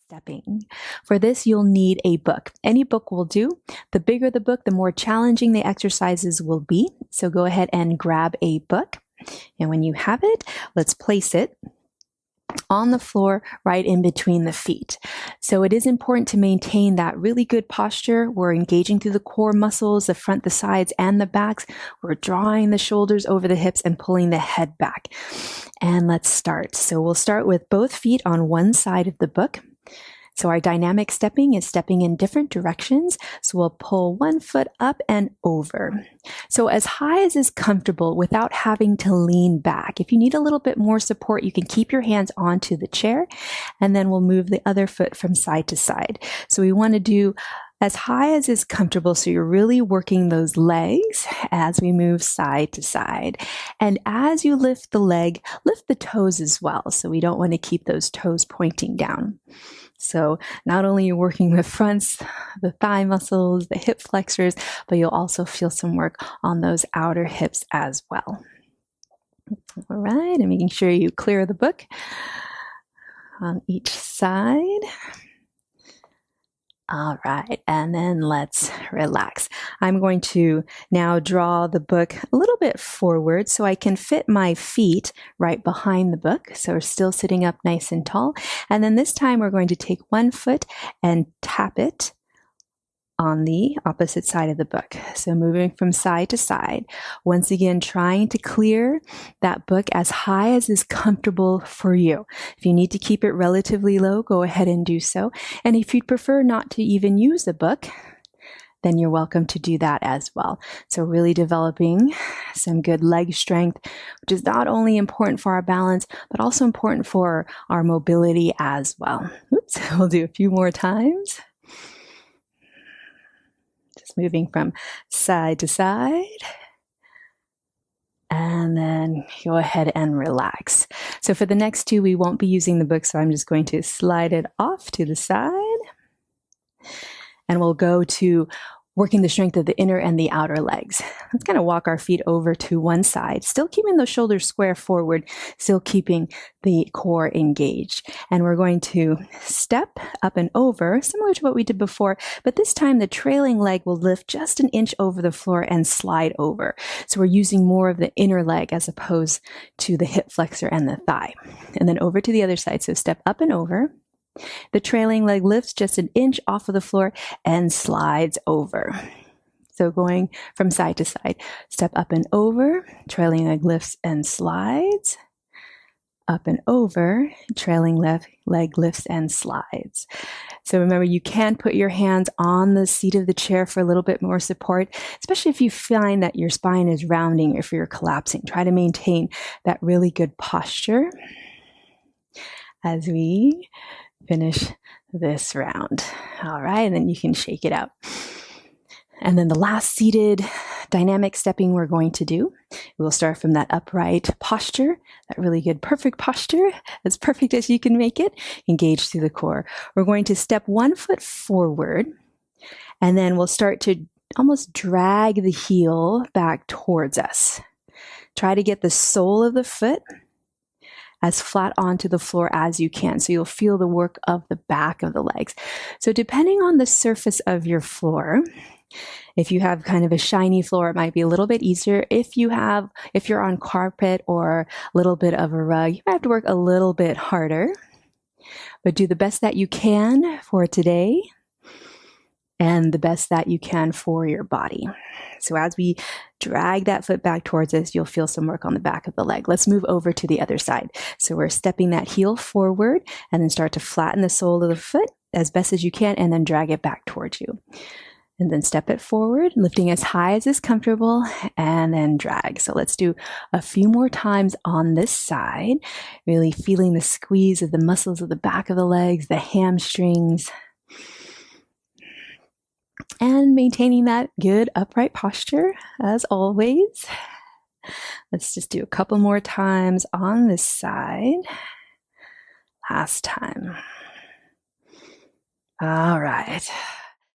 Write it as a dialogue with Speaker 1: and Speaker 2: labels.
Speaker 1: Stepping. For this, you'll need a book. Any book will do. The bigger the book, the more challenging the exercises will be. So go ahead and grab a book. And when you have it, let's place it on the floor right in between the feet. So it is important to maintain that really good posture. We're engaging through the core muscles, the front, the sides, and the backs. We're drawing the shoulders over the hips and pulling the head back. And let's start. So we'll start with both feet on one side of the book. So our dynamic stepping is stepping in different directions. So we'll pull one foot up and over. So as high as is comfortable without having to lean back. If you need a little bit more support, you can keep your hands onto the chair, and then we'll move the other foot from side to side. So we want to do as high as is comfortable, so you're really working those legs as we move side to side. And as you lift the leg, lift the toes as well. So we don't want to keep those toes pointing down. So not only are you working the fronts, the thigh muscles, the hip flexors, but you'll also feel some work on those outer hips as well. All right, and making sure you clear the book on each side. All right, and then let's relax. I'm going to now draw the book a little bit forward so I can fit my feet right behind the book. So we're still sitting up nice and tall. And then this time we're going to take one foot and tap it on the opposite side of the book. So moving from side to side. Once again, trying to clear that book as high as is comfortable for you. If you need to keep it relatively low, go ahead and do so. And if you'd prefer not to even use the book, then you're welcome to do that as well. So really developing some good leg strength, which is not only important for our balance, but also important for our mobility as well. Oops, we'll do a few more times. Moving from side to side. And then go ahead and relax. So for the next two, we won't be using the book, so I'm just going to slide it off to the side. And we'll go to working the strength of the inner and the outer legs. Let's kind of walk our feet over to one side, still keeping those shoulders square forward, still keeping the core engaged. And we're going to step up and over, similar to what we did before, but this time the trailing leg will lift just an inch over the floor and slide over. So we're using more of the inner leg as opposed to the hip flexor and the thigh. And then over to the other side. So step up and over. The trailing leg lifts just an inch off of the floor and slides over. So going from side to side, step up and over, trailing leg lifts and slides, up and over, trailing leg lifts and slides. So remember, you can put your hands on the seat of the chair for a little bit more support, especially if you find that your spine is rounding or if you're collapsing. Try to maintain that really good posture as we finish this round. All right, and then you can shake it out. And then the last seated dynamic stepping we're going to do, we'll start from that upright posture, that really good, perfect posture, as perfect as you can make it, engage through the core. We're going to step one foot forward, and then we'll start to almost drag the heel back towards us. Try to get the sole of the foot as flat onto the floor as you can. So you'll feel the work of the back of the legs. So depending on the surface of your floor, if you have kind of a shiny floor, it might be a little bit easier. If you're on carpet or a little bit of a rug, you might have to work a little bit harder, but do the best that you can for today and the best that you can for your body. So as we drag that foot back towards us, you'll feel some work on the back of the leg. Let's move over to the other side. So we're stepping that heel forward and then start to flatten the sole of the foot as best as you can and then drag it back towards you. And then step it forward, lifting as high as is comfortable, and then drag. So let's do a few more times on this side, really feeling the squeeze of the muscles of the back of the legs, the hamstrings, and maintaining that good upright posture as always. Let's just do a couple more times on this side. Last time. All right.